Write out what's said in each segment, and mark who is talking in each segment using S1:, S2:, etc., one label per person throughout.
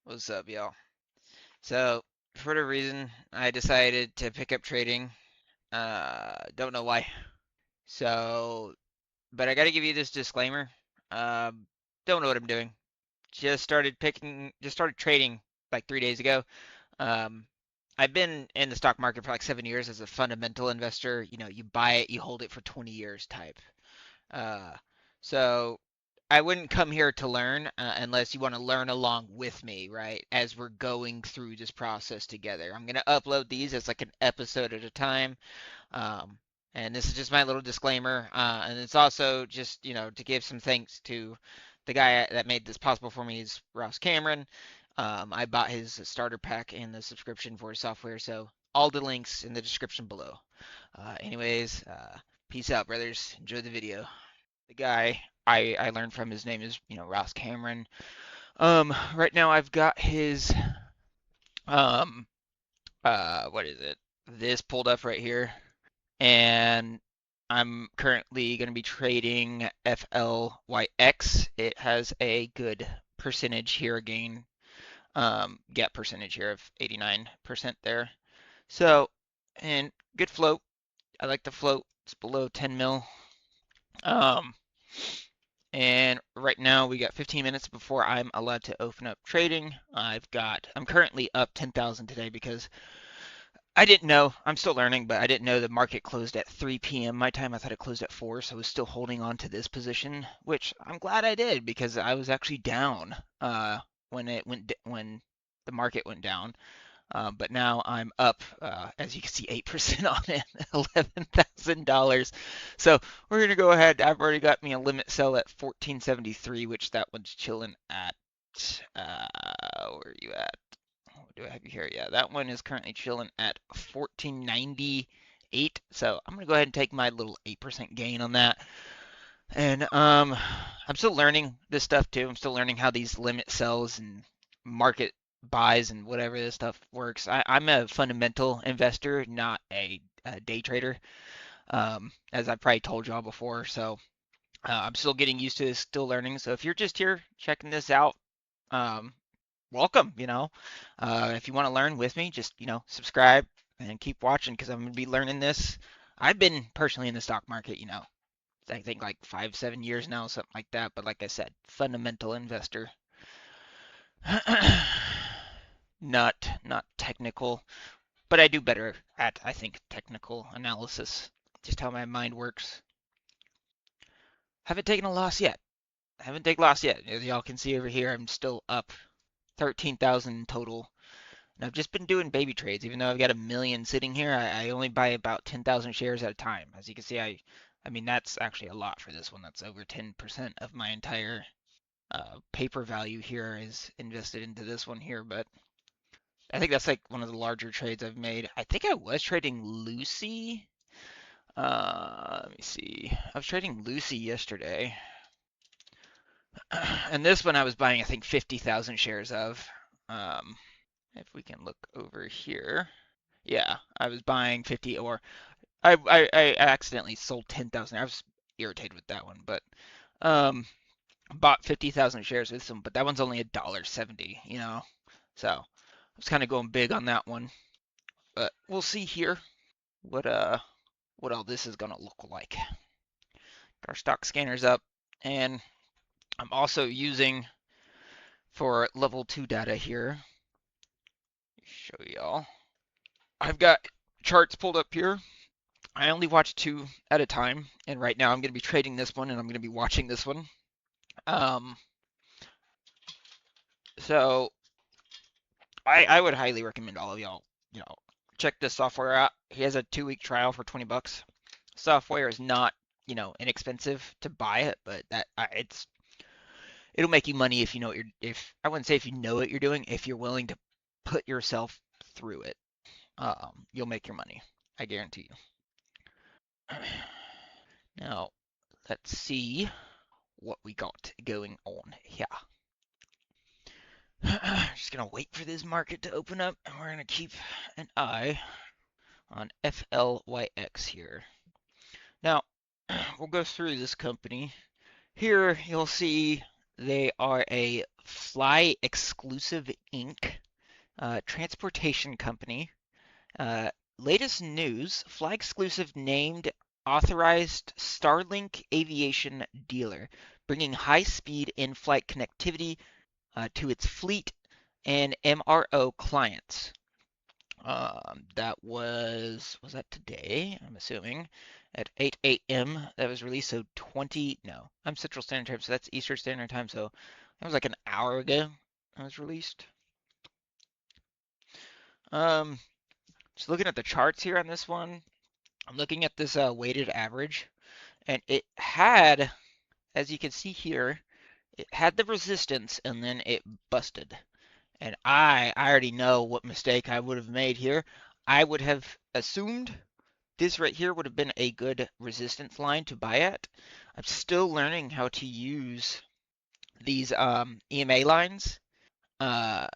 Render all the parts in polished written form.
S1: What's up, y'all? So, for the reason I decided to pick up trading, don't know why. So, but I gotta give you this disclaimer. Um, don't know what I'm doing. Just started trading like 3 days ago. Um, I've been in the stock market for like 7 years as a fundamental investor. You know, you buy it, you hold it for 20 years type. Uh, so I wouldn't come here to learn unless you want to learn along with me, right? As we're going through this process together. I'm gonna upload these as like an episode at a time. Um, and this is just my little disclaimer. And it's also just, to give some thanks to the guy that made this possible for me is Ross Cameron. I bought his starter pack and the subscription for his software, so all the links in the description below. Anyways, peace out, brothers. Enjoy the video. The guy I learned from, his name is, Ross Cameron. Right now I've got his um what is it? This pulled up right here, and I'm currently going to be trading FLYX. It has a good percentage here again. Gap percentage here of 89% there. So, and good float. I like the float. It's below 10 mil. Um, And right now we got 15 minutes before I'm allowed to open up trading. I'm currently up 10,000 today because I didn't know. I'm still learning, but I didn't know the market closed at 3 p.m. my time. I thought it closed at 4, so I was still holding on to this position, which I'm glad I did because I was actually down when the market went down. But now I'm up, as you can see, 8% on it, $11,000. So we're gonna go ahead. I've already got me a limit sell at 1473, which that one's chilling at. Where are you at? What do I have you here? Yeah, that one is currently chilling at 1498. So I'm gonna go ahead and take my little 8% gain on that. And I'm still learning this stuff too. I'm still learning how these limit sells and market buys and whatever this stuff works. I'm a fundamental investor, not a day trader, as I've probably told y'all before. So I'm still getting used to this, still learning. So if you're just here checking this out, um, welcome. If you want to learn with me, just subscribe and keep watching because I'm gonna be learning this. I've been personally in the stock market, I think like 5, 7 years now, something like that. But like I said, fundamental investor, not technical. But I do better at, I think, technical analysis, just how my mind works. Haven't taken a loss yet. Haven't taken a loss yet. As y'all can see over here, I'm still up 13,000 total. And I've just been doing baby trades, even though I've got a million sitting here. I only buy about 10,000 shares at a time. As you can see, I mean that's actually a lot for this one. That's over 10% of my entire paper value here is invested into this one here, but I think that's like one of the larger trades I've made. I think I was trading Lucy. Let me see. I was trading Lucy yesterday. And this one I was buying, I think, 50,000 shares of. Um, if we can look over here. Yeah, I was buying 50, or I accidentally sold 10,000. I was irritated with that one, but um, bought 50,000 shares with them, but that one's only $1.70. So I was kind of going big on that one, but we'll see here what what all this is gonna look like. Our stock scanner's up, and I'm also using for level 2 data here. Show y'all. I've got charts pulled up here. I only watch two at a time, and right now I'm going to be trading this one, and I'm going to be watching this one. Um, so I would highly recommend all of y'all, check this software out. He has a 2-week trial for 20 bucks. Software is not, inexpensive to buy it, but it'll make you money if you know what if I wouldn't say if you know what you're doing, if you're willing to put yourself through it, you'll make your money. I guarantee you. Now, let's see what we got going on here. Just gonna wait for this market to open up, and we're gonna keep an eye on FLYX here. Now, we'll go through this company. Here you'll see They are a Fly Exclusive Inc. Transportation company. Uh, Latest news, Fly Exclusive named authorized Starlink aviation dealer, bringing high-speed in-flight connectivity to its fleet and MRO clients. That was that today? I'm assuming at 8 a.m. That was released. So 20, no, I'm Central Standard Time, so that's Eastern Standard Time. So that was like an hour ago. That was released. Um, just looking at the charts here on this one, I'm looking at this weighted average, and it had, as you can see here, it had the resistance, and then it busted. And I already know what mistake I would have made here. I would have assumed this right here would have been a good resistance line to buy at. I'm still learning how to use these EMA lines uh,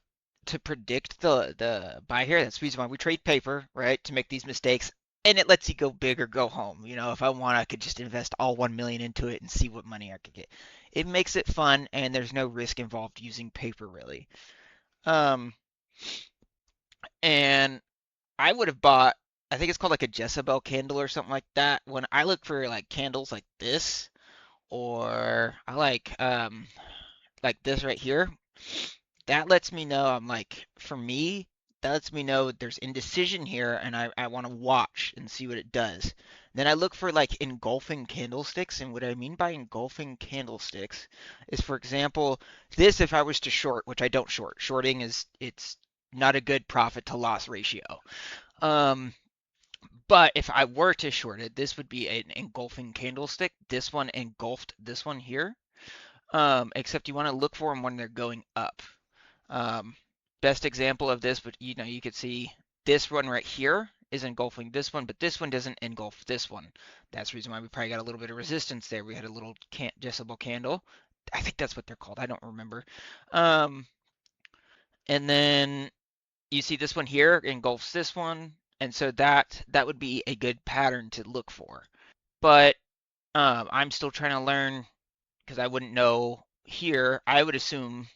S1: to predict the buy here. That's the reason why we trade paper, right? To make these mistakes. And it lets you go big or go home. You know, if I want, I could just invest all 1 million into it and see what money I could get. It makes it fun, and there's no risk involved using paper really. Um, and I would have bought, I think it's called like a Jezebel candle or something like that. When I look for like candles like this, or I like this right here, that lets me know I'm like, for me, that lets me know there's indecision here, and I want to watch and see what it does. Then I look for like engulfing candlesticks, and what I mean by engulfing candlesticks is, for example, this if I was to short, which I don't short. Shorting is it's not a good profit to loss ratio. Um, but if I were to short it, this would be an engulfing candlestick. This one engulfed this one here. Except you want to look for them when they're going up. Um, Best example of this, but you know, you could see this one right here is engulfing this one, but this one doesn't engulf this one. That's the reason why we probably got a little bit of resistance there. We had a little Jezebel candle. I think that's what they're called. I don't remember. Um, and then you see this one here engulfs this one, and so that would be a good pattern to look for. But I'm still trying to learn because I wouldn't know here. I would assume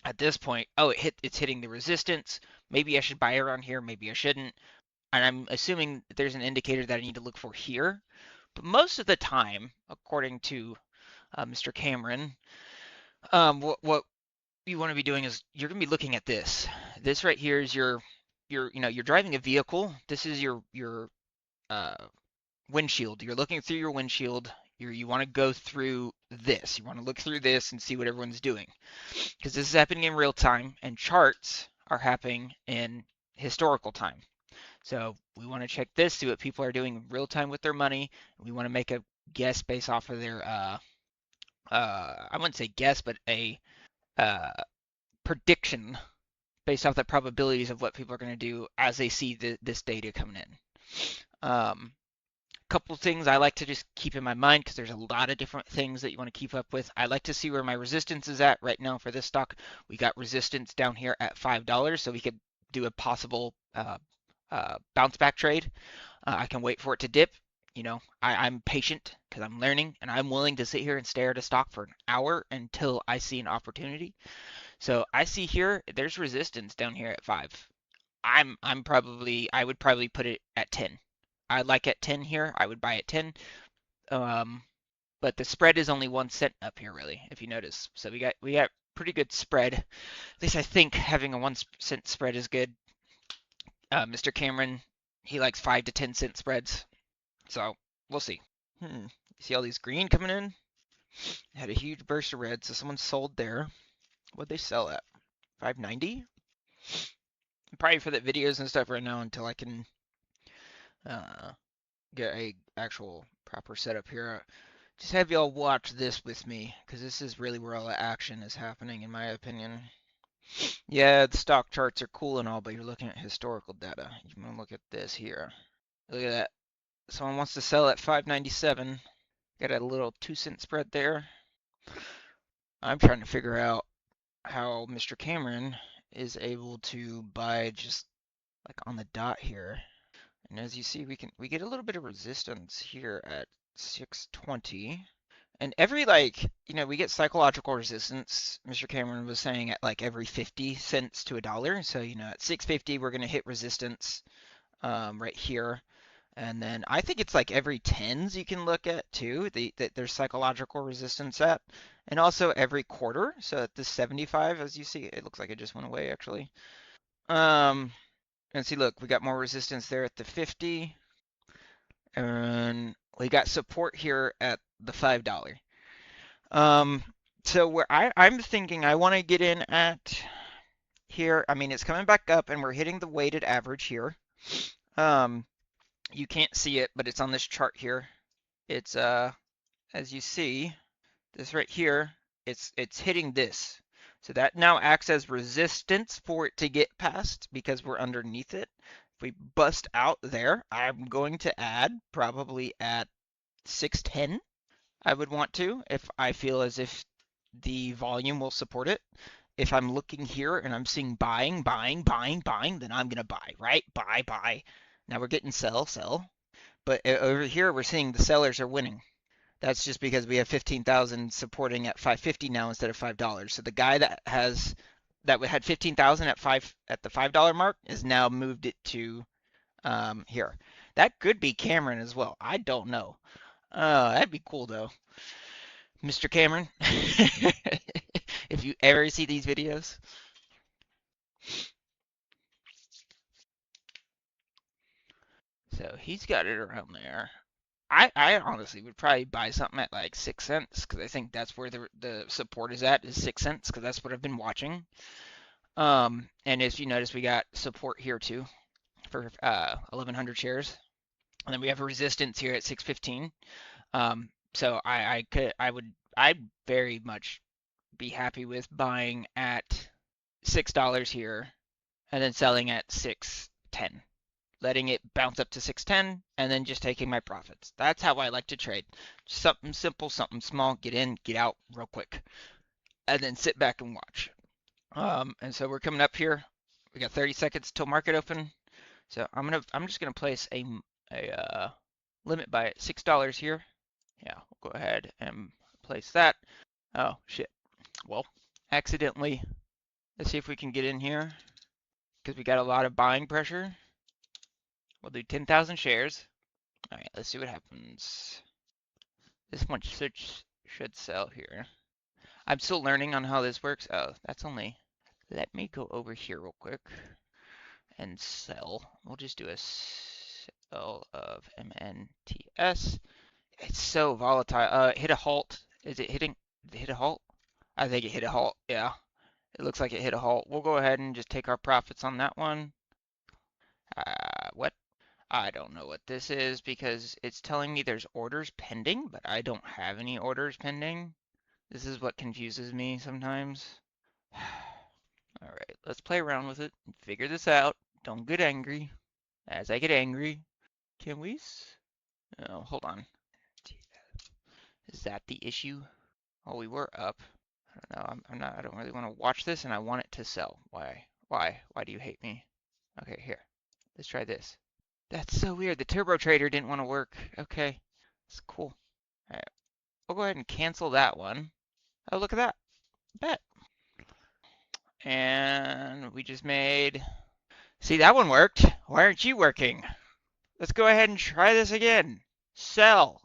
S1: at this point, oh, it's hitting the resistance. Maybe I should buy around here. Maybe I shouldn't. And I'm assuming there's an indicator that I need to look for here. But most of the time, according to Mr. Cameron, what you want to be doing is you're going to be looking at this. This right here is you're driving a vehicle. This is your uh, windshield. You're looking through your windshield. You want to go through this. You want to look through this and see what everyone's doing. Because this is happening in real time, and charts are happening in historical time. So we want to check this, see what people are doing in real time with their money. We want to make a guess based off of their, I wouldn't say guess, but a uh, prediction based off the probabilities of what people are going to do as they see this data coming in. Couple things I like to just keep in my mind because there's a lot of different things that you want to keep up with. I like to see where my resistance is at right now for this stock. We got resistance down here at $5, so we could do a possible bounce back trade. I can wait for it to dip. You know, I'm patient because I'm learning, and I'm willing to sit here and stare at a stock for an hour until I see an opportunity. So I see here there's resistance down here at 5. I would probably put it at 10. I like at 10 here. I would buy at 10. Um, but the spread is only 1 cent up here, really, if you notice. So we got pretty good spread. At least I think having a 1 cent spread is good. Mr. Cameron, he likes 5 to 10 cent spreads. So we'll see. You see all these green coming in? Had a huge burst of red, so someone sold there. What'd they sell at? 590? Probably for the videos and stuff right now until I can uh, get a actual proper setup here. Just have y'all watch this with me, because this is really where all the action is happening, in my opinion. Yeah, the stock charts are cool and all, but you're looking at historical data. You want to look at this here. Look at that. Someone wants to sell at 597. Got a little 2 cent spread there. I'm trying to figure out how Mr. Cameron is able to buy just like on the dot here. And as you see, we get a little bit of resistance here at 620. And every like, we get psychological resistance. Mr. Cameron was saying at like every 50 cents to a dollar. So, at 6.50 we're gonna hit resistance right here. And then I think it's like every tens you can look at too, that there's psychological resistance at. And also every quarter. So at the 75, as you see, it looks like it just went away actually. Um, and see, look, we got more resistance there at the 50. And we got support here at the $5. Um, so where I'm thinking I want to get in at here, I mean, it's coming back up and we're hitting the weighted average here. Um, you can't see it, but it's on this chart here. It's as you see, this right here, it's hitting this. So that now acts as resistance for it to get past because we're underneath it. If we bust out there, I'm going to add probably at 610. I would want to if I feel as if the volume will support it. If I'm looking here and I'm seeing buying, buying, buying, buying, then I'm going to buy, right? Buy, buy. Now we're getting sell, sell. But over here, we're seeing the sellers are winning. That's just because we have 15,000 supporting at 5.50 now instead of $5. So the guy that had 15,000 at the $5 mark is now moved it to here. That could be Cameron as well. I don't know. That'd be cool though. Mr. Cameron, if you ever see these videos. So he's got it around there. I honestly would probably buy something at like 6 cents because I think that's where the support is 6 cents because that's what I've been watching. And as you notice, we got support here too for 1,100 shares, and then we have a resistance here at 615. So I'd very much be happy with buying at $6 here and then selling at 610, letting it bounce up to 610 and then just taking my profits. That's how I like to trade. Something simple, something small, get in, get out real quick, and then sit back and watch. And so we're coming up here. We got 30 seconds till market open. So I'm just gonna place a limit buy at $6 here. Yeah, we'll go ahead and place that. Oh shit. Well, accidentally. Let's see if we can get in here because we got a lot of buying pressure. We'll do 10,000 shares. All right, let's see what happens. This one should sell here. I'm still learning on how this works. Oh, that's only. Let me go over here real quick and sell. We'll just do a sell of MNTS. It's so volatile. It hit a halt. Is it hitting? Did it hit a halt? I think it hit a halt. Yeah, it looks like it hit a halt. We'll go ahead and just take our profits on that one. What? I don't know what this is because it's telling me there's orders pending, but I don't have any orders pending. This is what confuses me sometimes. All right, let's play around with it and figure this out. Don't get angry. As I get angry, can we? Oh, hold on. Is that the issue? Oh, we were up. I don't know. I'm not. I don't really want to watch this, and I want it to sell. Why? Why? Why do you hate me? Okay, here. Let's try this. That's so weird. The turbo trader didn't want to work. Okay, it's cool. All right, we'll go ahead and cancel that one. Oh, look at that. Bet. And we just made. See, that one worked. Why aren't you working? Let's go ahead and try this again. Sell.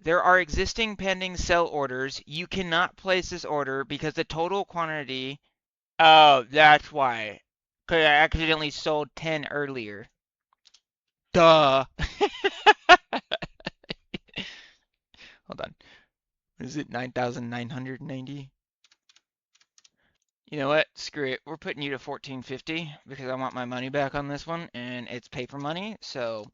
S1: There are existing pending sell orders. You cannot place this order because the total quantity. Oh, that's why. Because I accidentally sold 10 earlier. Duh. Hold on. Is it 9,990? You know what? Screw it. We're putting you to 1450 because I want my money back on this one and it's paper money. So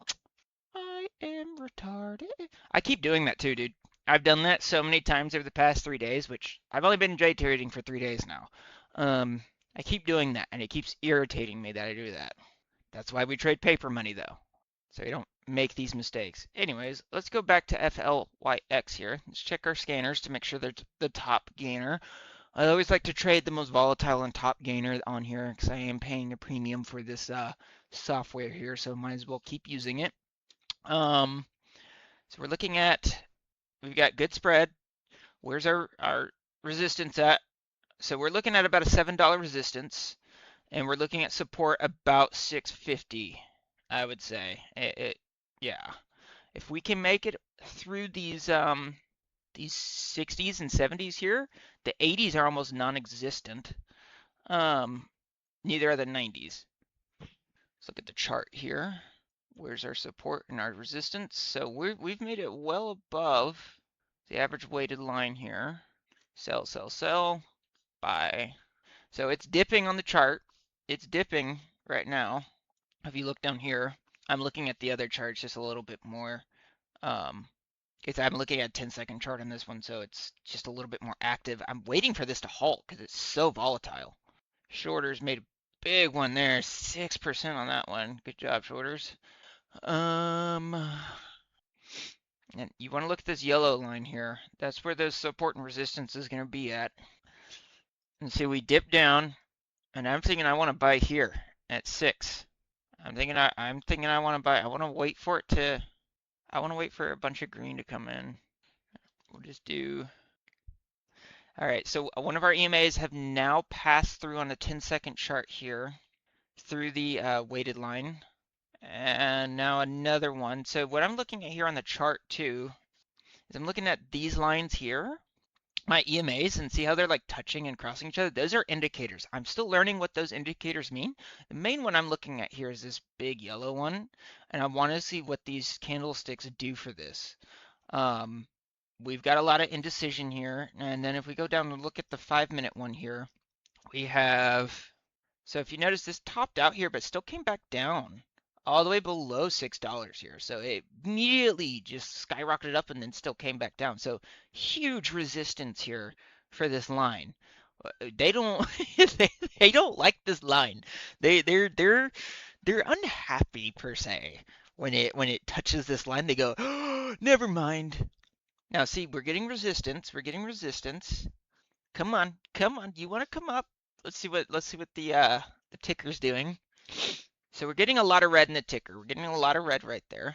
S1: I am retarded. I keep doing that too, dude. I've done that so many times over the past 3 days, which I've only been day trading for 3 days now. I keep doing that and it keeps irritating me that I do that. That's why we trade paper money though. So you don't make these mistakes. Anyways, let's go back to FLYX here. Let's check our scanners to make sure they're the top gainer. I always like to trade the most volatile and top gainer on here because I am paying a premium for this software here, so might as well keep using it. So we're looking at, we've got good spread. Where's our resistance at? So we're looking at about a $7 resistance, and we're looking at support about 650, I would say. Yeah. If we can make it through these 60s and 70s here, the 80s are almost non-existent. Neither are the 90s. Let's look at the chart here. Where's our support and our resistance? So we've made it well above the average weighted line here. Sell, sell, sell, buy. So it's dipping on the chart. It's dipping right now. If you look down here, I'm looking at the other charts just a little bit more. Um, I'm looking at a 10-second chart on this one, so it's just a little bit more active. I'm waiting for this to halt because it's so volatile. Shorters made a big one there, 6% on that one. Good job, shorters. And you want to look at this yellow line here. That's where the support and resistance is going to be at. And see, we dip down, and I'm thinking I want to buy here at 6. I'm thinking I want to buy. I want to wait for it to. I want to wait for a bunch of green to come in. We'll just do. All right, so one of our EMAs have now passed through on the 10-second chart here through the weighted line. And now another one. So what I'm looking at here on the chart too is I'm looking at these lines here, my EMAs, and see how they're like touching and crossing each other. Those are indicators. I'm still learning what those indicators mean. The main one I'm looking at here is this big yellow one, and I want to see what these candlesticks do for this. We've got a lot of indecision here, and then if we go down and look at the 5-minute one here, we have, so if you notice this topped out here but still came back down all the way below $6 here. So it immediately just skyrocketed up and then still came back down. So huge resistance here for this line. They don't they don't like this line. They're unhappy per se when it touches this line. They go, oh, never mind. Now see, we're getting resistance. We're getting resistance. Come on, come on. You want to come up? Let's see what the ticker's doing. So we're getting a lot of red in the ticker. We're getting a lot of red right there.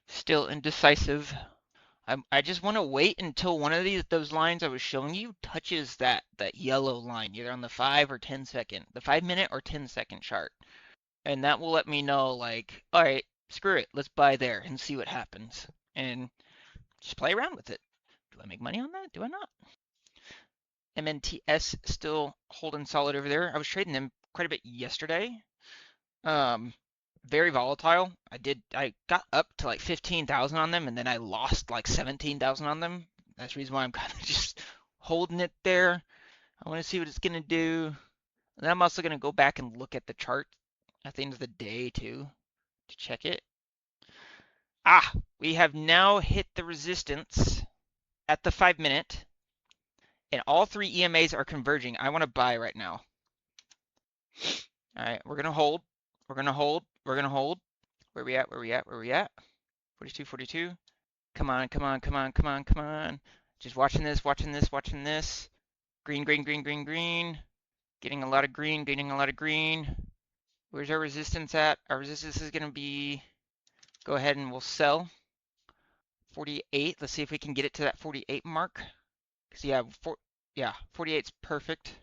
S1: Still indecisive. I just want to wait until one of those lines I was showing you touches that yellow line, either on the 5 or 10-second, the 5-minute or 10-second chart. And that will let me know, like, all right, screw it, let's buy there and see what happens. And just play around with it. Do I make money on that? Do I not? MNTS still holding solid over there. I was trading them quite a bit yesterday. Very volatile. I got up to like 15,000 on them, and then I lost like 17,000 on them. That's the reason why I'm kind of just holding it there. I want to see what it's gonna do. And then I'm also gonna go back and look at the chart at the end of the day too to check it. We have now hit the resistance at the 5-minute, and all 3 EMAs are converging. I want to buy right now. All right, we're gonna hold. We're gonna hold. We're gonna hold. Where we at? Where we at? Where we at? 42, 42. Come on, come on, come on, come on, come on. Just watching this, watching this, watching this. Green, green, green, green, green. Getting a lot of green, getting a lot of green. Where's our resistance at? Our resistance is gonna be, go ahead and we'll sell. 48. Let's see if we can get it to that 48 mark. Cause yeah, 48's perfect.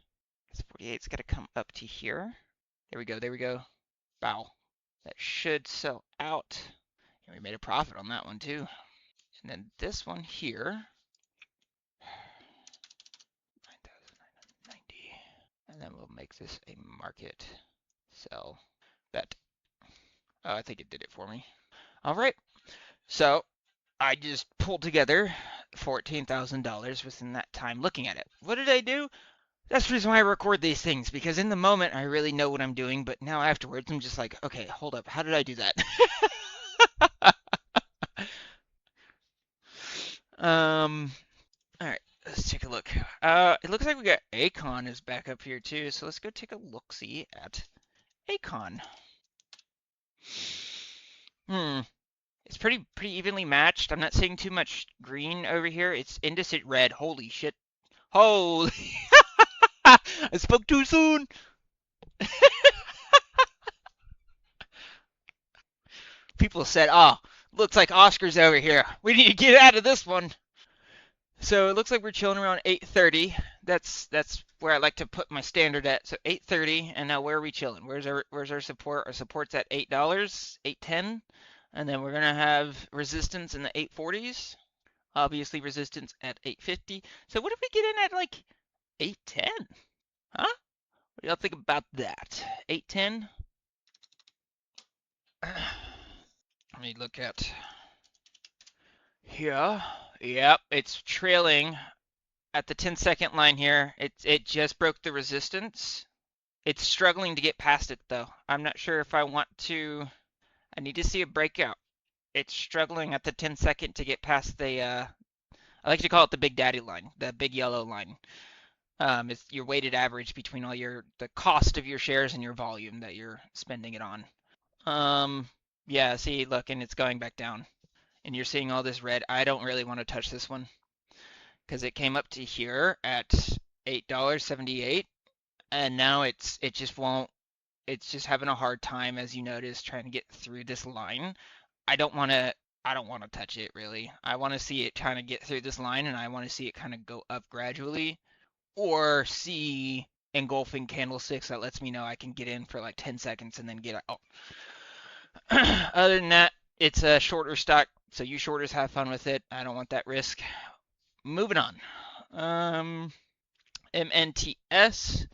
S1: 48's gotta come up to here. There we go, there we go. Bow. That should sell out. And we made a profit on that one too. And then this one here, 9,990. And then we'll make this a market sell bet. Oh, I think it did it for me. All right. So I just pulled together $14,000 within that time looking at it. What did I do? That's the reason why I record these things, because in the moment I really know what I'm doing, but now afterwards I'm just like, okay, hold up, how did I do that? All right, let's take a look. It looks like we got Acon is back up here too, so let's go take a look-see at Acon. It's pretty evenly matched. I'm not seeing too much green over here. It's indecisive red. Holy shit. Holy. I spoke too soon. People said, oh, looks like Oscar's over here. We need to get out of this one. So it looks like we're chilling around 8:30. That's where I like to put my standard at. So 8:30, and now where are we chilling? Where's our support? Our support's at $8, 8.10, and then we're gonna have resistance in the 840s. Obviously resistance at 850. So what if we get in at like 810? Huh? What do y'all think about that? 810? Let me look at here. Yep, it's trailing at the 10-second line here. It just broke the resistance. It's struggling to get past it though. I'm not sure if I want to. I need to see a breakout. It's struggling at the 10-second to get past the I like to call it the big daddy line, the big yellow line. It's your weighted average between all the cost of your shares and your volume that you're spending it on. Um, yeah, see, look, and it's going back down. And you're seeing all this red. I don't really want to touch this one because it came up to here at $8.78, and now it just won't. It's just having a hard time, as you notice, trying to get through this line. I don't want to. I don't want to touch it really. I want to see it kind of get through this line, and I want to see it kind of go up gradually, or see engulfing candlesticks that lets me know I can get in for like 10 seconds and then get out. Other than that, it's a shorter stock, so you shorters have fun with it. I don't want that risk. Moving on. MNTS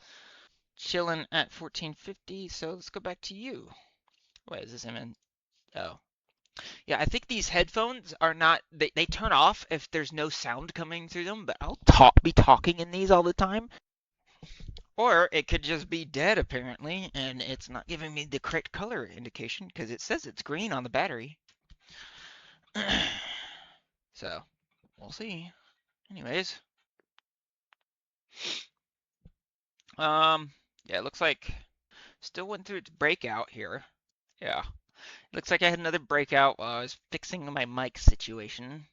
S1: chilling at 1450. So let's go back to you. What is this MN? Oh, yeah. I think these headphones are not. They turn off if there's no sound coming through them. But I'll be talking in these all the time. Or it could just be dead apparently, and it's not giving me the correct color indication because it says it's green on the battery. So we'll see. Anyways, yeah, it looks like still went through its breakout here. Yeah, looks like I had another breakout while I was fixing my mic situation,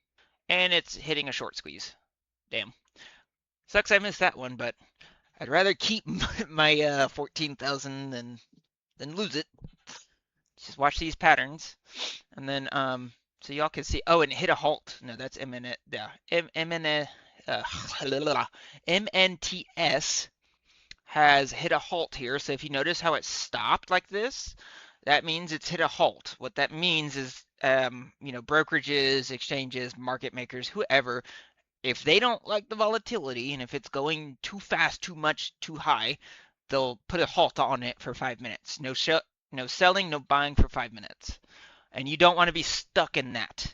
S1: and it's hitting a short squeeze. Damn, sucks I missed that one, but I'd rather keep my 14,000 than lose it. Just watch these patterns, and then so y'all can see. Oh, and it hit a halt. No, that's MN. Yeah, MNTS has hit a halt here. So if you notice how it stopped like this, that means it's hit a halt. What that means is, brokerages, exchanges, market makers, whoever, if they don't like the volatility and if it's going too fast, too much, too high, they'll put a halt on it for 5 minutes. No selling, no buying for 5 minutes. And you don't want to be stuck in that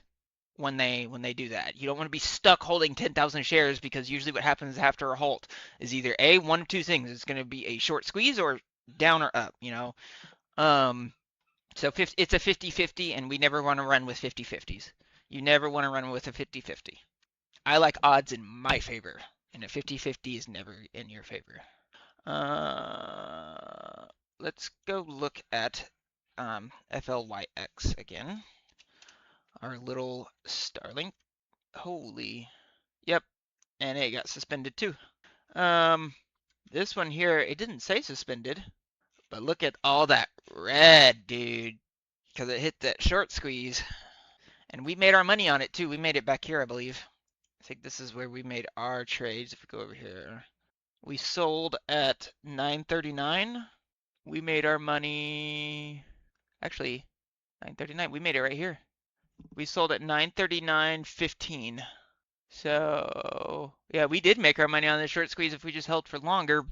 S1: when they do that. You don't want to be stuck holding 10,000 shares because usually what happens after a halt is either A, one of two things. It's going to be a short squeeze or down or up, you know. Um, so it's a 50-50 and we never want to run with 50-50s. You never want to run with a 50-50. I like odds in my favor, and a 50-50 is never in your favor. Let's go look at FLYX again. Our little Starlink. Holy. Yep. And it got suspended too. This one here, it didn't say suspended, but look at all that red, dude. Because it hit that short squeeze. And we made our money on it too. We made it back here, I believe. I think this is where we made our trades. If we go over here, we sold at 939. We made our money. Actually, 939. We made it right here. We sold at 939.15. So yeah, we did make our money on the short squeeze if we just held for longer.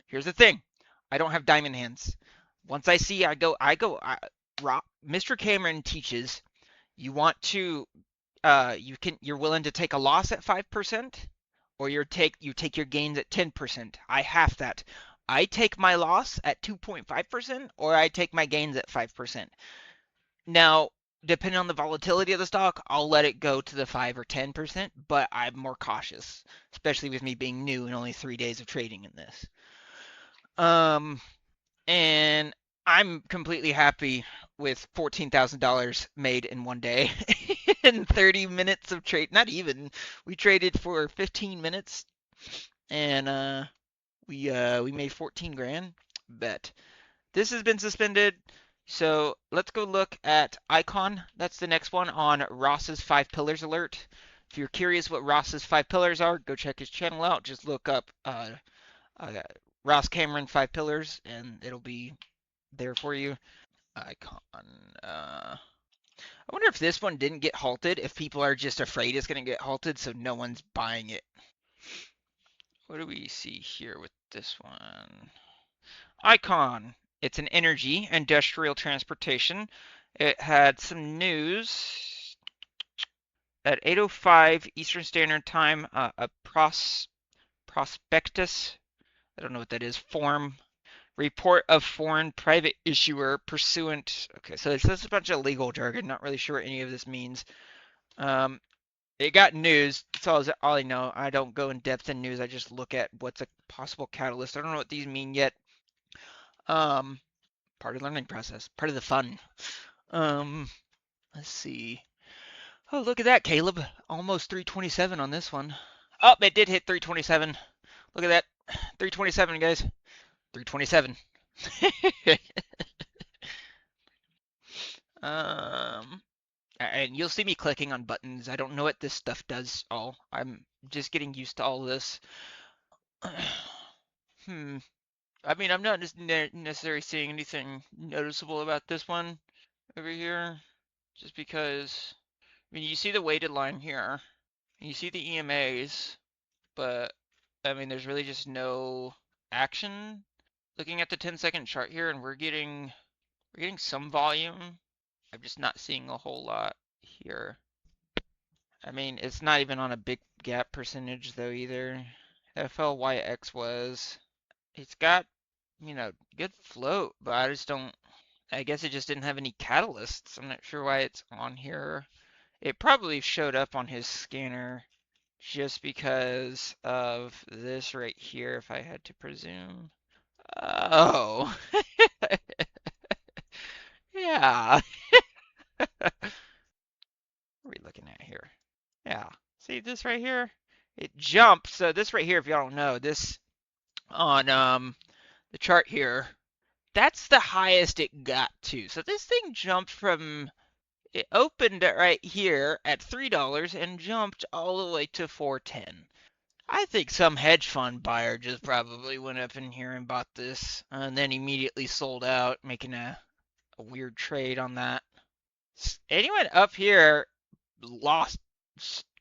S1: Here's the thing, I don't have diamond hands. Once I see, Mr. Cameron teaches you want to you're willing to take a loss at 5%, or you take your gains at 10%. I half that. I take my loss at 2.5%, or I take my gains at 5%. Now, depending on the volatility of the stock, I'll let it go to the 5 or 10%, but I'm more cautious, especially with me being new and only 3 days of trading in this. And I'm completely happy with $14,000 made in one day in 30 minutes of trade. Not even. We traded for 15 minutes, and we made 14 grand. Bet. This has been suspended. So let's go look at Icon. That's the next one on Ross's 5 pillars alert. If you're curious what Ross's 5 pillars are, go check his channel out. Just look up uh, Ross Cameron 5 pillars, and it'll be there for you. Icon. I wonder if this one didn't get halted, if people are just afraid it's going to get halted, so no one's buying it. What do we see here with this one? Icon. It's an energy, industrial transportation. It had some news at 8:05 Eastern Standard Time. A prospectus, I don't know what that is, form, report of foreign private issuer pursuant. Okay, so it's just a bunch of legal jargon. Not really sure what any of this means. It got news. That's all I know. I don't go in depth in news. I just look at what's a possible catalyst. I don't know what these mean yet. Um, Part of the learning process. Part of the fun. Um, let's see. Oh, look at that, Caleb. Almost 327 on this one. Oh, it did hit 327. Look at that. 327, guys. 327. um, and you'll see me clicking on buttons. I don't know what this stuff does all. I'm just getting used to all this. I mean, I'm not necessarily seeing anything noticeable about this one over here, just because, I mean, you see the weighted line here, and you see the EMAs, but, I mean, there's really just no action. Looking at the 10-second chart here, and we're getting some volume. I'm just not seeing a whole lot here. I mean, it's not even on a big gap percentage though either. FLYX was. It's got, good float, but I just don't. I guess it just didn't have any catalysts. I'm not sure why it's on here. It probably showed up on his scanner just because of this right here, if I had to presume. Oh, yeah. What are we looking at here? Yeah. See this right here? It jumped. So this right here, if y'all don't know, this on the chart here, that's the highest it got to. So this thing jumped from, it opened it right here at $3 and jumped all the way to 410. I think some hedge fund buyer just probably went up in here and bought this and then immediately sold out, making a weird trade on that. Anyone up here lost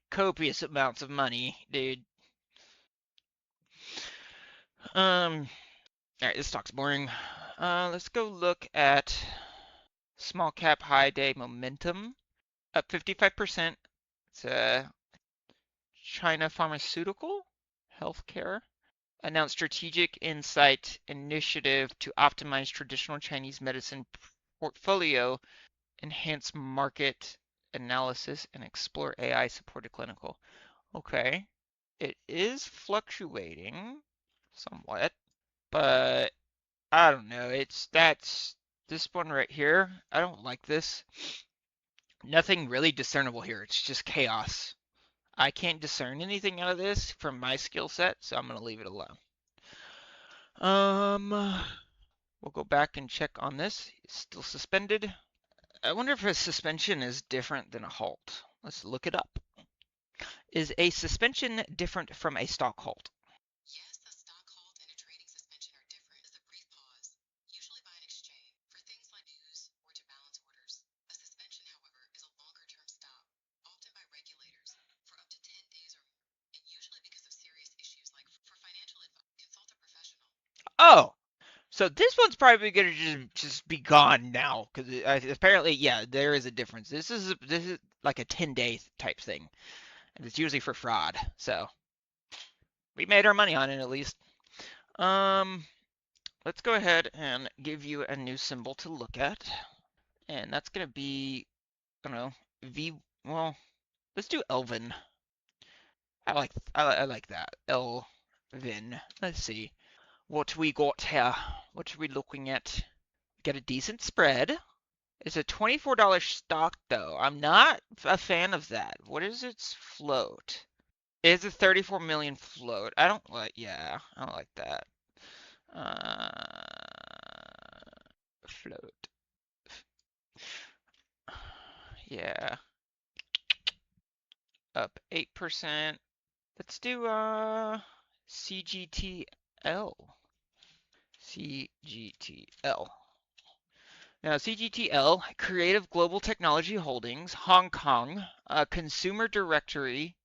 S1: copious amounts of money, dude. All right, this talk's boring. Let's go look at small cap high day momentum, up 55%. It's China Pharmaceutical Healthcare announced strategic insight initiative to optimize traditional Chinese medicine portfolio, enhance market analysis, and explore AI supported clinical. Okay, it is fluctuating somewhat, but I don't know. That's this one right here. I don't like this. Nothing really discernible here. It's just chaos. I can't discern anything out of this from my skill set, so I'm gonna leave it alone. We'll go back and check on this. It's still suspended. I wonder if a suspension is different than a halt. Let's look it up. Is a suspension different from a stock halt? Oh, so this one's probably gonna just be gone now because apparently, yeah, there is a difference. This is like a 10-day type thing, and it's usually for fraud. So we made our money on it at least. Um, let's go ahead and give you a new symbol to look at, and that's gonna be, I don't know, V. Well, let's do Elvin. I like that Elvin. Let's see what we got here. What are we looking at? We got a decent spread. It's a $24 stock though. I'm not a fan of that. What is its float? It's a 34 million float. Yeah, I don't like that. Float. Yeah. up 8%. Let's do CGTL. CGTL. Now, CGTL, Creative Global Technology Holdings, Hong Kong, Consumer Directory,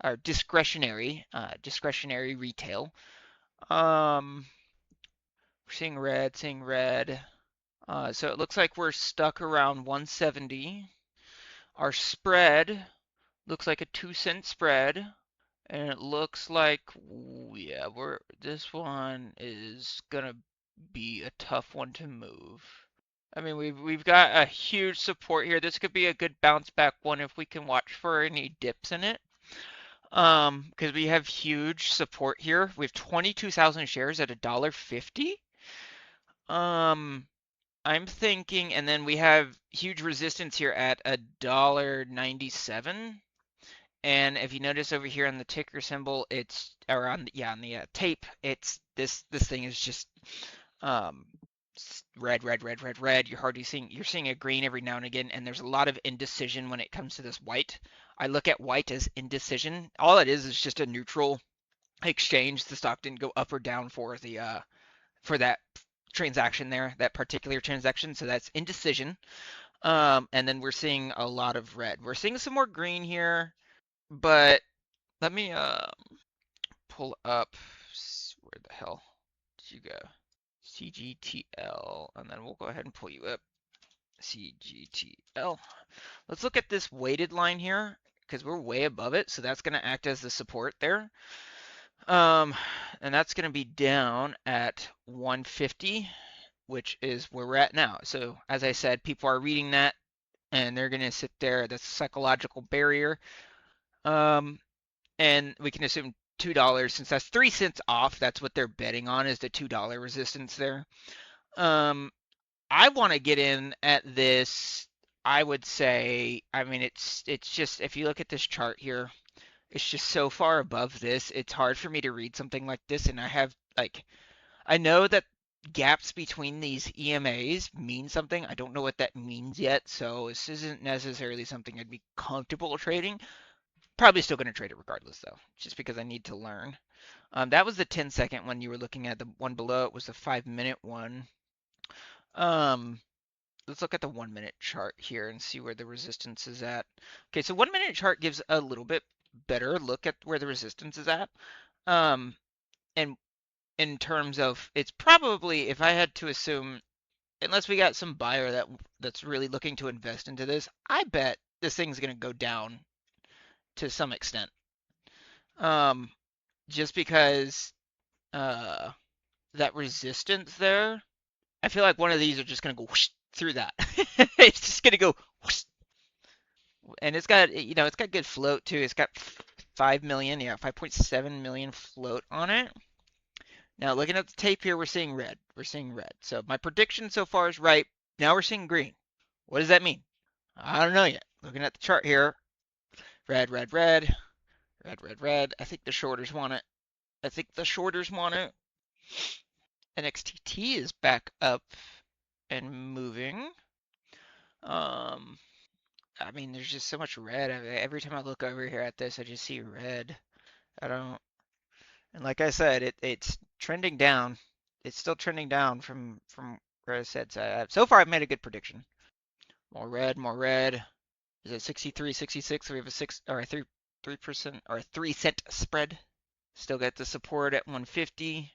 S1: or discretionary retail. We're seeing red, seeing red. So it looks like we're stuck around 170. Our spread looks like a 2-cent spread. And it looks like, yeah, this one is gonna be a tough one to move. I mean, we've got a huge support here. This could be a good bounce back one if we can watch for any dips in it. Because we have huge support here. We have 22,000 shares at $1.50. I'm thinking, and then we have huge resistance here at $1.97. And if you notice over here on the ticker symbol, it's or on the tape, it's this thing is just um red, red, red, red, red. You're seeing a green every now and again, and there's a lot of indecision when it comes to this white. I look at white as indecision. All it is just a neutral exchange. The stock didn't go up or down for that transaction there, that particular transaction. So that's indecision. And then we're seeing a lot of red. We're seeing some more green here, but let me pull up. Where the hell did you go? CGTL, and then we'll go ahead and pull you up. CGTL. Let's look at this weighted line here because we're way above it, so that's going to act as the support there. And that's going to be down at 150, which is where we're at now. So as I said, people are reading that and they're going to sit there. That's a psychological barrier. And we can assume $2 since that's 3 cents off. That's what they're betting on is the $2 resistance there. I want to get in at this. I would say, I mean, it's just if you look at this chart here, it's just so far above this. It's hard for me to read something like this, and I know that gaps between these EMAs mean something. I don't know what that means yet, so this isn't necessarily something I'd be comfortable trading. Probably still going to trade it regardless, though, just because I need to learn. That was the 10-second one you were looking at. The one below it was the 5-minute one. Let's look at the 1-minute chart here and see where the resistance is at. Okay, so 1-minute chart gives a little bit better look at where the resistance is at. And in terms of, it's probably, if I had to assume, unless we got some buyer that's really looking to invest into this, I bet this thing's going to go down to some extent. Just because that resistance there, I feel like one of these are just going to go whoosh through that. It's just going to go whoosh. And it's got, it's got good float too. It's got 5 million, 5.7 million float on it. Now looking at the tape here, we're seeing red. We're seeing red. So my prediction so far is right. Now we're seeing green. What does that mean? I don't know yet. Looking at the chart here, red, red, red, red, red, red. I think the shorters want it. I think the shorters want it. NXTT is back up and moving. I mean, there's just so much red. Every time I look over here at this, I just see red. And like I said, it's trending down. It's still trending down from where I said. So far, I've made a good prediction. More red, more red. Is it 63, 66? So we have a 3% or a 3-cent spread. Still got the support at 150.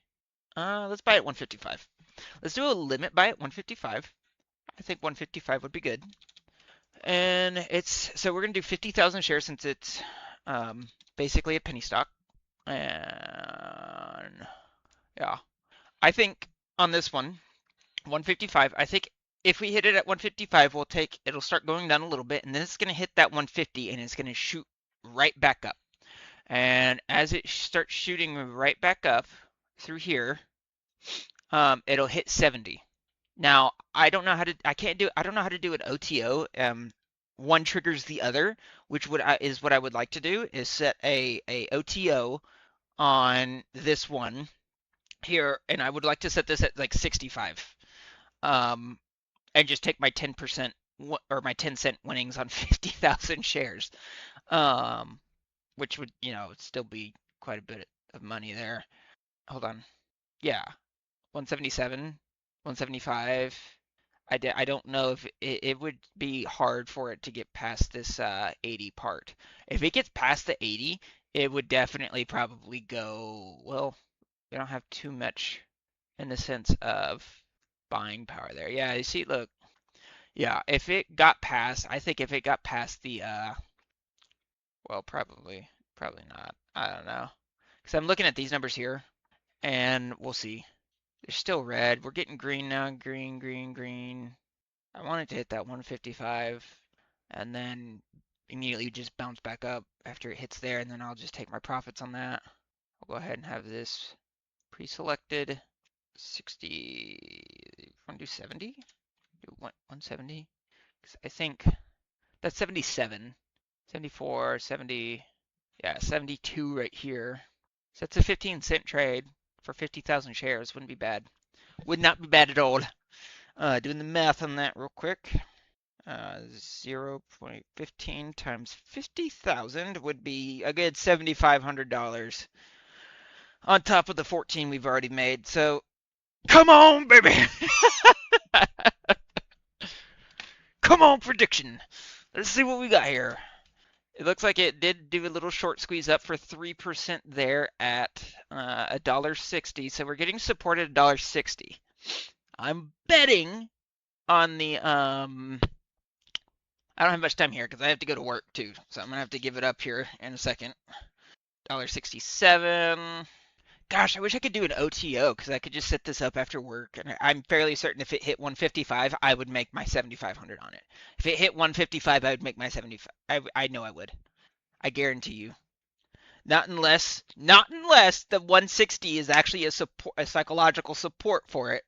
S1: Let's buy at 155. Let's do a limit buy at 155. I think 155 would be good. And so we're gonna do 50,000 shares since it's basically a penny stock. And yeah, I think on this one, 155. I think if we hit it at 155, it'll start going down a little bit, and then it's gonna hit that 150, and it's gonna shoot right back up. And as it starts shooting right back up through here, it'll hit 70. Now, I don't know how to do an OTO. One triggers the other, which is what I would like to do is set a OTO on this one here, and I would like to set this at like 65. And just take my 10% or my 10-cent winnings on 50,000 shares. which would, still be quite a bit of money there. Hold on. Yeah, 177, 175. I don't know if it would be hard for it to get past this 80 part. If it gets past the 80, it would definitely probably go, well, we don't have too much in the sense of buying power there. Yeah, you see, look, yeah, if it got past, I think if it got past the, well, probably not. I don't know. Because I'm looking at these numbers here, and we'll see. They're still red. We're getting green now. Green, green, green. I wanted to hit that 155, and then immediately just bounce back up after it hits there, and then I'll just take my profits on that. I'll go ahead and have this pre-selected. 60. Want to do 70? Do 170? I think that's 77. 74, 70. Yeah, 72 right here. So that's a 15-cent trade for 50,000 shares. Wouldn't be bad. Would not be bad at all. Doing the math on that real quick. 0.15 times 50,000 would be a good $7,500 on top of the 14 we've already made. So, come on, baby! Come on, prediction. Let's see what we got here. It looks like it did do a little short squeeze up for 3% there at $1.60. So we're getting support at $1.60. I'm betting on the I don't have much time here because I have to go to work too. So I'm gonna have to give it up here in a second. $1.67. Gosh, I wish I could do an OTO because I could just set this up after work, and I'm fairly certain if it hit 155, I would make my 7,500 on it. If it hit 155, I would make my 75. I know I would. I guarantee you. Not unless the 160 is actually a psychological support for it,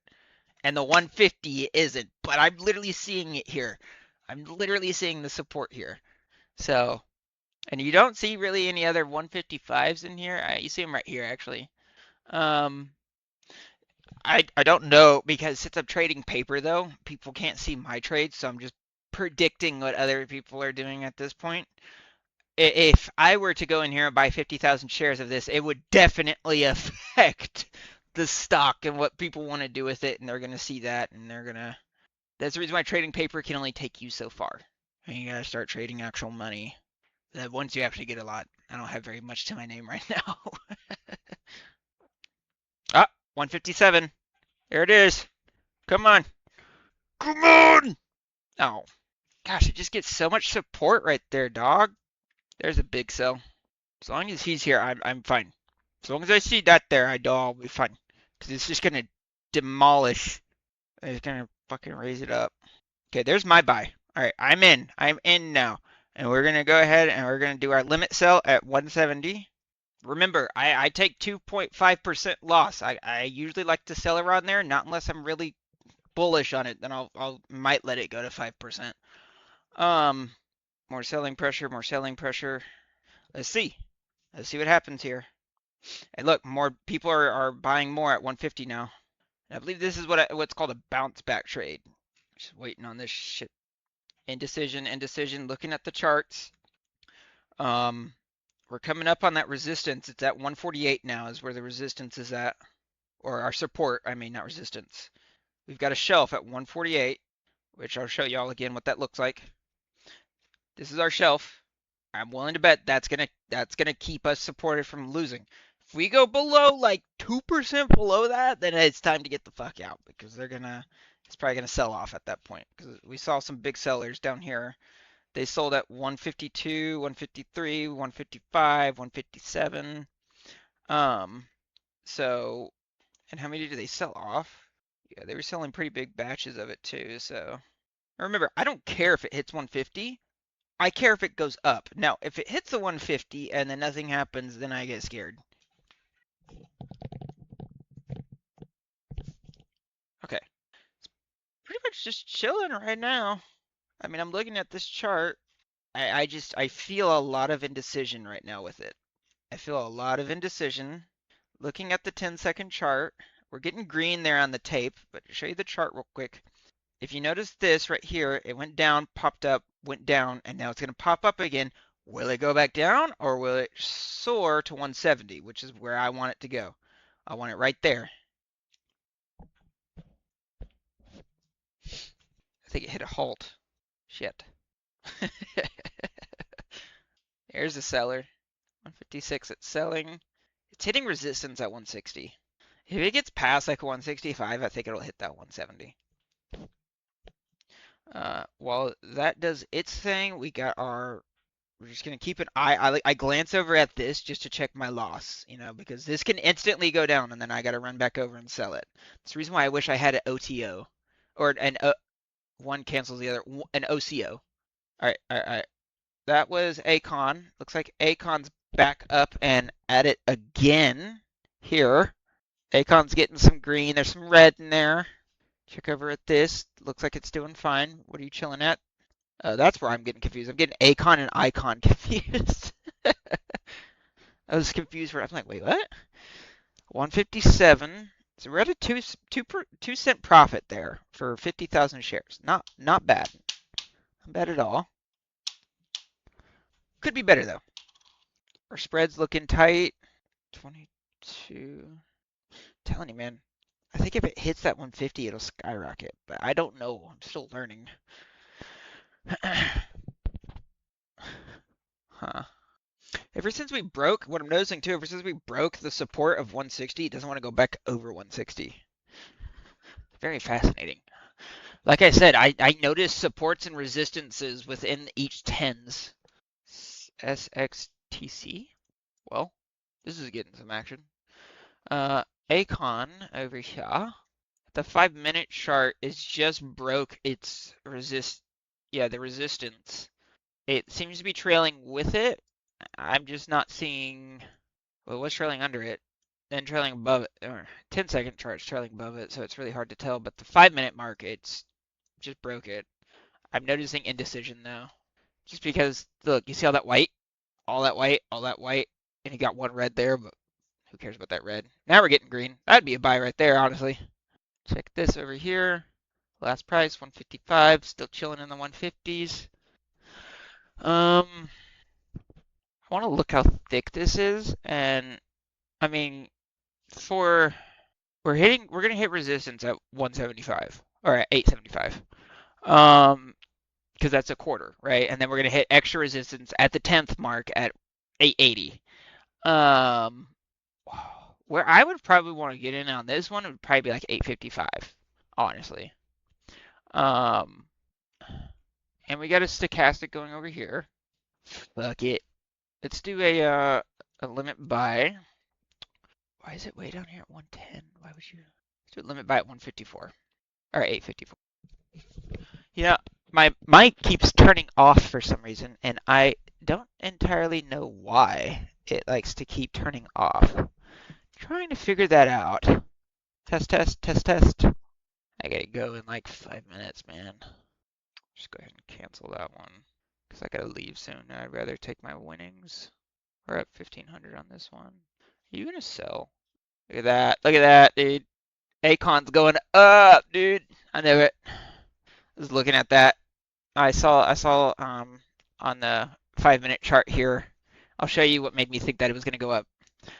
S1: and the 150 isn't. But I'm literally seeing it here. I'm literally seeing the support here. So, and you don't see really any other 155s in here. You see them right here, actually. I don't know because since I'm trading paper though, people can't see my trades, so I'm just predicting what other people are doing at this point. If I were to go in here and buy 50,000 shares of this, it would definitely affect the stock and what people want to do with it, and they're going to see that, and they're going to... That's the reason why trading paper can only take you so far. And you got to start trading actual money. That once you actually get a lot. I don't have very much to my name right now. Ah, 157. There it is. Come on. Come on! Oh, gosh, it just gets so much support right there, dog. There's a big sell. As long as he's here, I'm fine. As long as I see that there, I'll be fine. Because it's just going to demolish. It's going to fucking raise it up. Okay, there's my buy. All right, I'm in. I'm in now. And we're going to go ahead and we're going to do our limit sell at 170. Remember, I take 2.5% loss. I usually like to sell around there, not unless I'm really bullish on it. Then I'll might let it go to 5%. More selling pressure, more selling pressure. Let's see. Let's see what happens here. And look, more people are buying more at 150 now. And I believe this is what's called a bounce back trade. Just waiting on this shit. Indecision, indecision. Looking at the charts. We're coming up on that resistance. It's at 148 now is where the resistance is at. Or our support, I mean, not resistance. We've got a shelf at 148, which I'll show y'all again what that looks like. This is our shelf. I'm willing to bet that's gonna keep us supported from losing. If we go below like 2% below that, then it's time to get the fuck out because it's probably gonna sell off at that point. Because we saw some big sellers down here. They sold at 152, 153, 155, 157. So, and how many did they sell off? Yeah, they were selling pretty big batches of it too. So, remember, I don't care if it hits 150. I care if it goes up. Now, if it hits the 150 and then nothing happens, then I get scared. Okay. It's pretty much just chilling right now. I mean, I'm looking at this chart. I feel a lot of indecision right now with it. I feel a lot of indecision. Looking at the 10-second chart, we're getting green there on the tape, but to show you the chart real quick. If you notice this right here, it went down, popped up, went down, and now it's going to pop up again. Will it go back down or will it soar to 170, which is where I want it to go? I want it right there. I think it hit a halt. Shit. There's the seller. 156 it's selling. It's hitting resistance at 160. If it gets past like 165, I think it'll hit that 170. While that does its thing, we got our. We're just gonna keep an eye. I glance over at this just to check my loss, because this can instantly go down, and then I gotta run back over and sell it. That's the reason why I wish I had an OTO, or one cancels the other, an OCO. All right, all right, all right. That was Acon. Looks like Acon's back up and at it again here. Acon's getting some green. There's some red in there. Check over at this. Looks like it's doing fine. What are you chilling at? That's where I'm getting confused. I'm getting Acon and Icon confused. I was confused where I'm like, wait, what? 157. So we're at a 2 cent profit there for 50,000 shares. Not bad. Not bad at all. Could be better though. Our spread's looking tight. 22. Telling you, man. I think if it hits that 150, it'll skyrocket. But I don't know. I'm still learning. Huh. Ever since we broke, what I'm noticing too, ever since we broke the support of 160, it doesn't want to go back over 160. Very fascinating. Like I said, I noticed supports and resistances within each tens. SXTC? Well, this is getting some action. Acon over here. The 5-minute chart is just broke its the resistance. It seems to be trailing with it. I'm just not seeing. Well, it was trailing under it, then trailing above it, or 10-second chart's trailing above it, so it's really hard to tell. But the 5-minute mark, it's just broke it. I'm noticing indecision though, just because look, you see all that white, all that white, all that white, and you got one red there, but who cares about that red? Now we're getting green. That'd be a buy right there, honestly. Check this over here. Last price 155, still chilling in the 150s. I want to look how thick this is, and I mean, we're gonna hit resistance at 175 or at 875, because that's a quarter, right? And then we're gonna hit extra resistance at the 10th mark at 880. Um, where I would probably want to get in on this one would probably be like 855, honestly. Um, and we got a stochastic going over here. Fuck it. Let's do a limit buy. Why is it way down here at 110? Why would you? Let's do a limit buy at 154 or 854. Yeah, my mic keeps turning off for some reason, and I don't entirely know why it likes to keep turning off. Trying to figure that out. Test, test, test, test. I gotta go in like 5 minutes, man. Just go ahead and cancel that one. Because I gotta leave soon. I'd rather take my winnings. We're at 1500 on this one. Are you gonna sell? Look at that. Look at that, dude. Acon's going up, dude. I knew it. I was looking at that. I saw on the 5-minute chart here. I'll show you what made me think that it was gonna go up.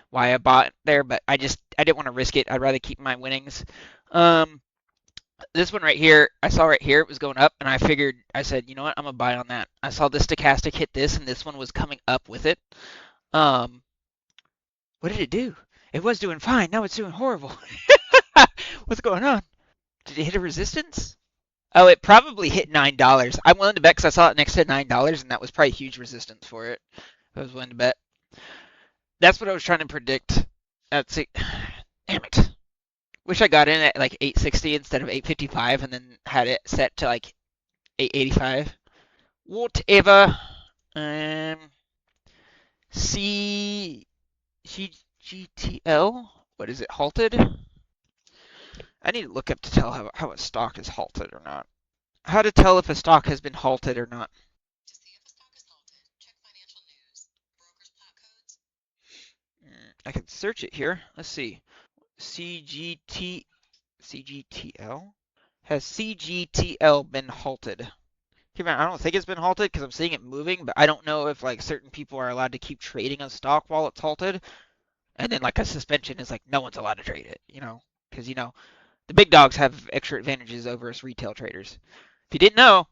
S1: Why I bought there, but I didn't want to risk it. I'd rather keep my winnings. This one right here, I saw right here it was going up, and I said, you know what, I'm gonna buy on that. I saw this stochastic hit this, and this one was coming up with it. What did it do? It was doing fine. Now it's doing horrible. What's going on? Did it hit a resistance? Oh, it probably hit $9. I'm willing to bet because I saw it next to $9, and that was probably huge resistance for it. I was willing to bet. That's what I was trying to predict. That's it. Damn it. Wish I got in at like 860 instead of 855 and then had it set to like 885. Whatever. CGTL. What is it? Halted? I need to look up to tell how a stock is halted or not. How to tell if a stock has been halted or not.
S2: To see if a stock is halted, check financial news, brokers plat codes.
S1: I can search it here. Let's see. CGTL? Has CGTL been halted? market, I don't think it's been halted because I'm seeing it moving, but I don't know if like certain people are allowed to keep trading a stock while it's halted, and then like a suspension is like no one's allowed to trade it, because the big dogs have extra advantages over us retail traders. If you didn't know,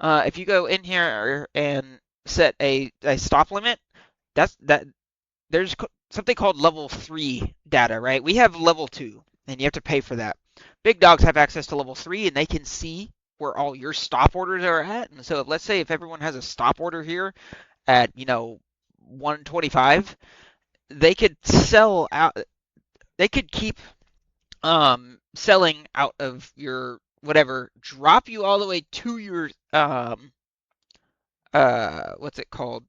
S1: if you go in here and set a stop limit, that there's something called level 3 data, right? We have level 2, and you have to pay for that. Big dogs have access to level 3, and they can see where all your stop orders are at. And so, let's say if everyone has a stop order here at 125, they could sell out. They could keep selling out of your whatever, drop you all the way to your what's it called,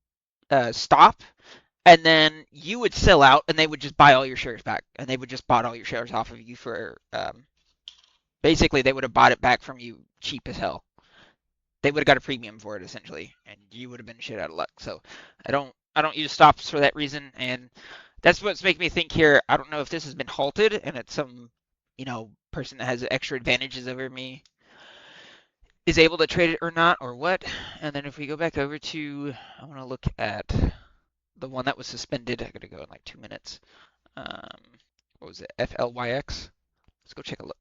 S1: stop, and then you would sell out, and they would just buy all your shares back, and they would just bought all your shares off of you for basically they would have bought it back from you cheap as hell. They would have got a premium for it essentially, and you would have been shit out of luck. So I don't use stops for that reason, and that's what's making me think here. I don't know if this has been halted and it's some person that has extra advantages over me is able to trade it or not, or what. And then if we go back over to, I want to look at the one that was suspended. I gotta go in like 2 minutes. Um, what was it? FLYX. Let's go check a look.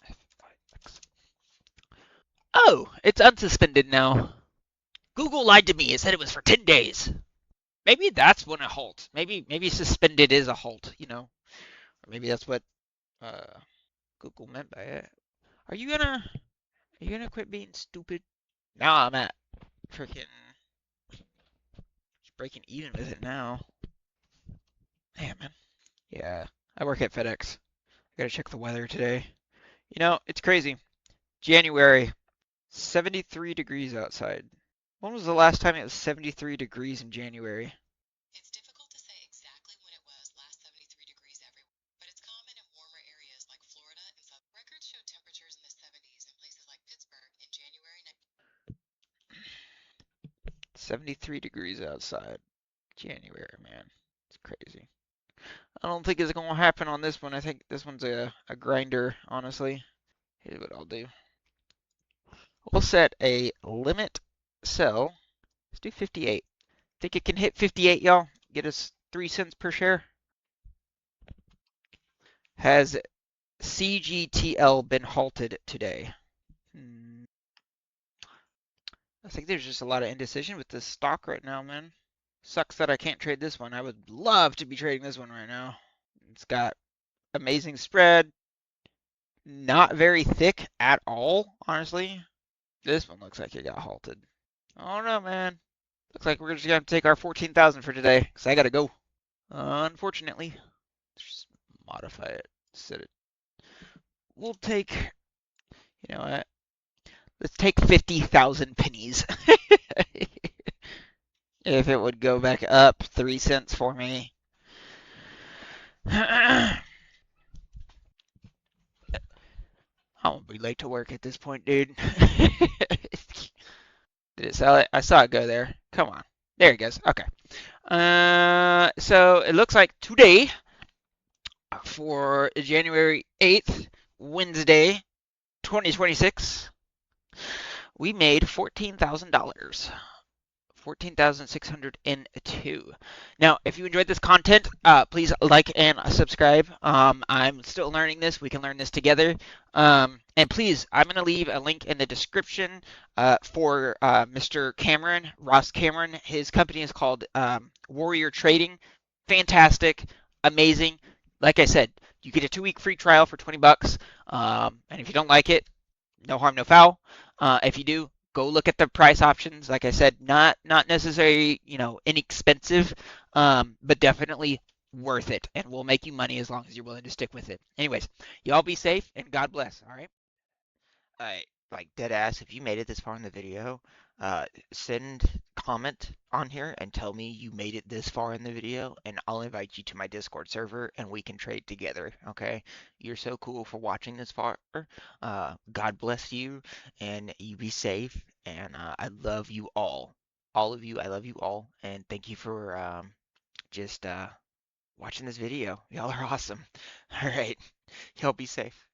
S1: FLYX. Oh, it's unsuspended now. Google lied to me. It said it was for 10 days. Maybe that's when a halt. Maybe suspended is a halt. Or maybe that's what uh, Google meant by it. Are you gonna quit being stupid? Now I'm at freaking breaking even with it now. Damn, man. Yeah, I work at FedEx. I gotta check the weather today. It's crazy. January, 73 degrees outside. When was the last time it was 73 degrees in January?
S2: It's difficult to say exactly when it was last 73 degrees everywhere, but it's common in warmer areas like Florida and South. Records show temperatures in the 70s in places like Pittsburgh in January.
S1: 73 degrees outside. January, man. It's crazy. I don't think it's gonna happen on this one. I think this one's a grinder, honestly. Here's what I'll do. We'll set a limit sell. Let's do 58. Think it can hit 58, y'all? Get us 3 cents per share? Has CGTL been halted today? I think there's just a lot of indecision with this stock right now, man. Sucks that I can't trade this one. I would love to be trading this one right now. It's got amazing spread, not very thick at all, honestly. This one looks like it got halted. I don't know, man. Looks like we're just gonna have to take our 14,000 for today, because I gotta go. Unfortunately. Let's just modify it. Set it. We'll take, you know what? Let's take 50,000 pennies. If it would go back up 3 cents for me. I won't be late to work at this point, dude. Did it sell it? I saw it go there. Come on. There it goes. Okay. So it looks like today, for January 8th, Wednesday, 2026, we made $14,000. 14,602. Now, if you enjoyed this content, please like and subscribe. I'm still learning this. We can learn this together. And please, I'm going to leave a link in the description for Mr. Cameron, Ross Cameron. His company is called Warrior Trading. Fantastic, amazing. Like I said, you get a 2-week free trial for 20 bucks. And if you don't like it, no harm, no foul. If you do, go look at the price options. Like I said, not necessarily, inexpensive, but definitely worth it, and will make you money as long as you're willing to stick with it. Anyways, y'all be safe and God bless. All right. Like dead ass, if you made it this far in the video, send comment on here and tell me you made it this far in the video, and I'll invite you to my Discord server and we can trade together. Okay? You're so cool for watching this far. God bless you, and you be safe. And I love you all of you. I love you all, and thank you for just watching this video. Y'all are awesome. All right, y'all be safe.